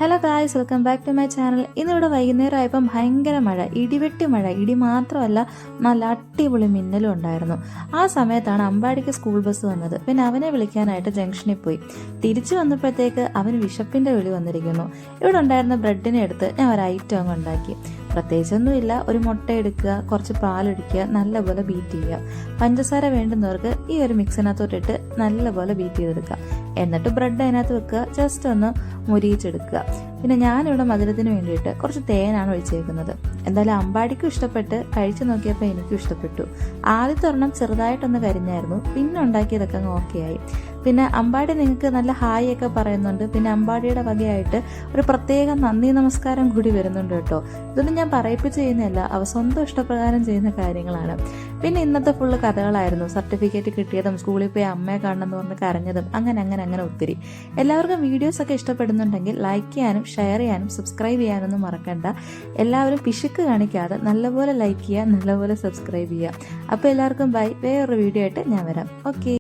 Hello guys, welcome back to my channel. ഇന്നിവിടെ വൈകുന്നേരം ആയപ്പം ഭയങ്കര മഴ, ഇടിവെട്ടി മഴ. ഇടി മാത്രമല്ല, നല്ല അടിപൊളി മിന്നലും ഉണ്ടായിരുന്നു. ആ സമയത്താണ് അമ്പാടിക്ക് സ്കൂൾ ബസ് വന്നത്. പിന്നെ അവനെ വിളിക്കാനായിട്ട് ജംഗ്ഷനിൽ പോയി. തിരിച്ചു വന്നപ്പോഴത്തേക്ക് അവന് വിശപ്പിന്റെ വിളി വന്നിരിക്കുന്നു. ഇവിടെ ഉണ്ടായിരുന്ന ബ്രെഡിനെ എടുത്ത് ഞാൻ ഒരു ഐറ്റം അങ്ങ് ഉണ്ടാക്കി. പ്രത്യേകിച്ചൊന്നുമില്ല, ഒരു മുട്ട എടുക്കുക, കുറച്ച് പാലൊഴിക്കുക, നല്ലപോലെ ബീറ്റ് ചെയ്യുക. പഞ്ചസാര വേണ്ടുന്നവർക്ക് ഈ ഒരു മിക്സിനകത്തോട്ടിട്ട് നല്ലപോലെ ബീറ്റ് ചെയ്തെടുക്കുക. എന്നിട്ട് ബ്രെഡ് അതിനകത്ത് വെക്കുക, ജസ്റ്റ് ഒന്ന് മുരിയിച്ചെടുക്കുക. പിന്നെ ഞാനിവിടെ മധുരത്തിന് വേണ്ടിയിട്ട് കുറച്ച് തേനാണ് ഒഴിച്ചേക്കുന്നത്. എന്തായാലും അമ്പാടിക്കും ഇഷ്ടപ്പെട്ട്, കഴിച്ചു നോക്കിയപ്പോൾ എനിക്കും ഇഷ്ടപ്പെട്ടു. ആദ്യത്തെ ഒരെണ്ണം ചെറുതായിട്ടൊന്ന് കരിഞ്ഞായിരുന്നു, പിന്നെ ഉണ്ടാക്കിയതൊക്കെ അങ്ങ് ഓക്കെ ആയി. പിന്നെ അമ്പാടി നിങ്ങൾക്ക് നല്ല ഹായ് ഒക്കെ പറയുന്നുണ്ട്. പിന്നെ അമ്പാടിയുടെ വകയായിട്ട് ഒരു പ്രത്യേക നന്ദി നമസ്കാരം കൂടി വരുന്നുണ്ട് കേട്ടോ. ഇതൊന്നും ഞാൻ പറയിപ്പിച്ച് ചെയ്യുന്നതല്ല, അവ സ്വന്തം ഇഷ്ടപ്രകാരം ചെയ്യുന്ന കാര്യങ്ങളാണ്. പിന്നെ ഇന്നത്തെ ഫുള്ള് കഥകളായിരുന്നു. സർട്ടിഫിക്കറ്റ് കിട്ടിയതും സ്കൂളിൽ പോയി അമ്മയെ കാണണമെന്ന് പറഞ്ഞ് കരഞ്ഞതും അങ്ങനെ ഒത്തിരി. എല്ലാവർക്കും വീഡിയോസൊക്കെ ഇഷ്ടപ്പെടുന്നുണ്ടെങ്കിൽ ലൈക്ക് ചെയ്യാനും ഷെയർ ചെയ്യാനും സബ്സ്ക്രൈബ് ചെയ്യാനൊന്നും മറക്കണ്ട. എല്ലാവരും പിശുക്ക് കാണിക്കാതെ നല്ലപോലെ ലൈക്ക് ചെയ്യുക, നല്ലപോലെ സബ്സ്ക്രൈബ് ചെയ്യുക. അപ്പോൾ എല്ലാവർക്കും ബൈ. വേറൊരു വീഡിയോ ആയിട്ട് ഞാൻ വരാം. ഓക്കെ.